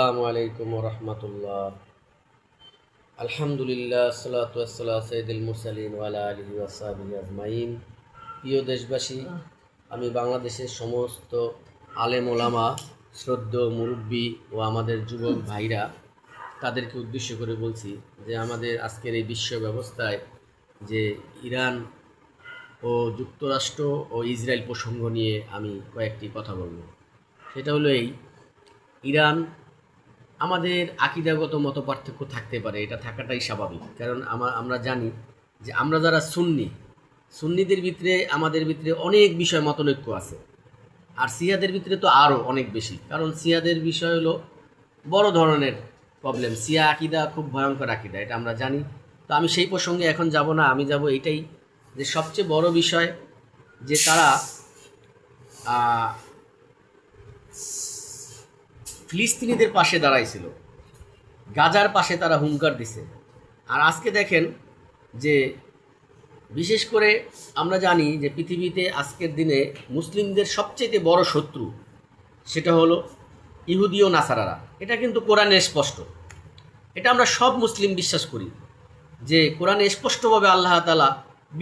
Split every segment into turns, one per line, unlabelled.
আসসালামু আলাইকুম রহমতুল্লাহ। আলহামদুলিল্লাহ, সালাতু ওয়াসসালামু সাইয়্যিদুল মুরসালিন ওয়া আলা আলিহি ওয়া সাহবিহি আজমাইন। প্রিয় দেশবাসী, আমি বাংলাদেশের সমস্ত আলেম ওলামা, শ্রদ্ধেয় মুরব্বী ও আমাদের যুবক ভাইরা তাদেরকে উদ্দেশ্য করে বলছি যে আমাদের আজকের এই বিশ্ব ব্যবস্থায় যে ইরান ও যুক্তরাষ্ট্র ও ইসরায়েল প্রসঙ্গ নিয়ে আমি কয়েকটি কথা বলব। সেটা হলো ইরান, আমাদের আকিদাগত মতপার্থক্য থাকতে পারে, এটা থাকাটাই স্বাভাবিক। কারণ আমরা জানি যে আমরা যারা সুন্নিদের ভিতরে আমাদের ভিতরে অনেক বিষয় মতনৈক্য আছে, আর সিয়াদের ভিতরে তো আরও অনেক বেশি। কারণ সিয়াদের বিষয় হলো বড় ধরনের প্রবলেম। সিয়া আকিদা খুব ভয়ঙ্কর আকিদা, এটা আমরা জানি। তো আমি সেই প্রসঙ্গে এখন যাব না, আমি যাব এইটাই যে সবচেয়ে বড় বিষয় যে তারা ফিলিস্তিনিদের পাশে দাঁড়াইছিল, গাজার পাশে তারা হুঙ্কার দিছে। আর আজকে দেখেন যে বিশেষ করে আমরা জানি যে পৃথিবীতে আজকের দিনে মুসলিমদের সবচেয়ে বড় শত্রু সেটা হলো ইহুদি ও নাসারারা। এটা কিন্তু কোরআনে স্পষ্ট, এটা আমরা সব মুসলিম বিশ্বাস করি যে কোরআনে স্পষ্টভাবে আল্লাহ তাআলা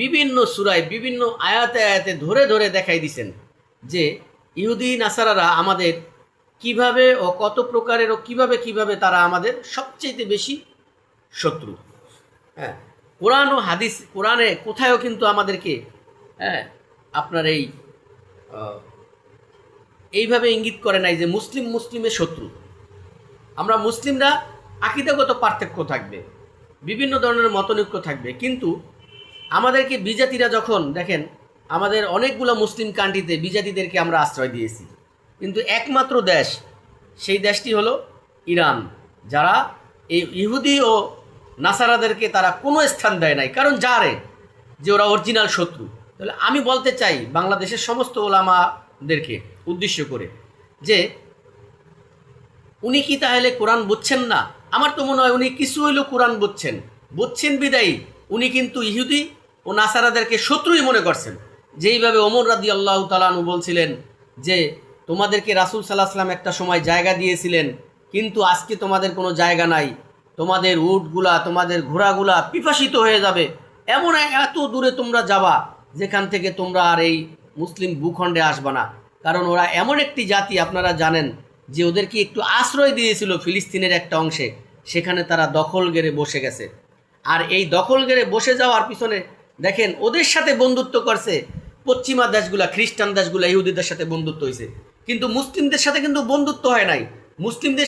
বিভিন্ন সূরায় বিভিন্ন আয়াতে আয়াতে ধরে ধরে দেখাই দিছেন যে ইহুদি নাসারারা আমাদের কিভাবে ও কত প্রকারের ও কিভাবে তারা আমাদের সবচেয়ে বেশি শত্রু। হ্যাঁ, কোরআন ও হাদিস, কোরআনে কোথায়ও কিন্তু আমাদেরকে আপনার এইভাবে ইঙ্গিত করে নাই যে মুসলিমের শত্রু। আমরা মুসলিমরা আকীদাগত পার্থক্য থাকবে, বিভিন্ন ধরনের মতনৈক্য থাকবে, কিন্তু আমাদেরকে বিজাতিরা যখন দেখেন, আমাদের অনেকগুলো মুসলিম কান্ট্রিতে বিজাতিদেরকে আমরা আশ্রয় দিয়েছি, কিন্তু একমাত্র দেশ, সেই দেশটি হলো ইরান, যারা এই ইহুদি ও নাসারাদেরকে তারা কোনো স্থান দেয় নাই। কারণ জানে যে ওরা অরিজিনাল শত্রু। তাহলে আমি বলতে চাই বাংলাদেশের সমস্ত ওলামাদেরকে উদ্দেশ্য করে যে উনি কি তাহলে কোরআন বুঝছেন না? আমার তো মনে হয় উনি কিছু হইলেও কোরআন বুঝছেন বিদায়ী উনি কিন্তু ইহুদি ও নাসারাদেরকে শত্রুই মনে করছেন। যেইভাবে ওমর রাদিয়াল্লাহু তাআলা আনহু বলছিলেন যে তোমাদেরকে রাসূল সাল্লাল্লাহু আলাইহি ওয়াসাল্লাম একটা সময় জায়গা দিয়েছিলেন, কিন্তু আজকে তোমাদের কোনো জায়গা নাই, তোমাদের উটগুলা, তোমাদের ঘোড়াগুলা পিপাসিত হয়ে যাবে, এমন এত দূরে তোমরা যাবা যেখান থেকে তোমরা আর এই মুসলিম ভূখণ্ডে আসবা না। কারণ ওরা এমন একটি জাতি, আপনারা জানেন যে ওদেরকে একটু আশ্রয় দিয়েছিল ফিলিস্তিনের একটা অংশে, সেখানে তারা দখল গেড়ে বসে গেছে। আর এই দখল গেড়ে বসে যাওয়ার পিছনে দেখেন ওদের সাথে বন্ধুত্ব করছে পশ্চিমা দেশগুলা, খ্রিস্টান দেশগুলা, ইহুদিদের সাথে বন্ধুত্ব হয়েছে, কিন্তু মুসলিমদের সাথে কিন্তু বন্ধুত্ব হয় নাই। মুসলিমদের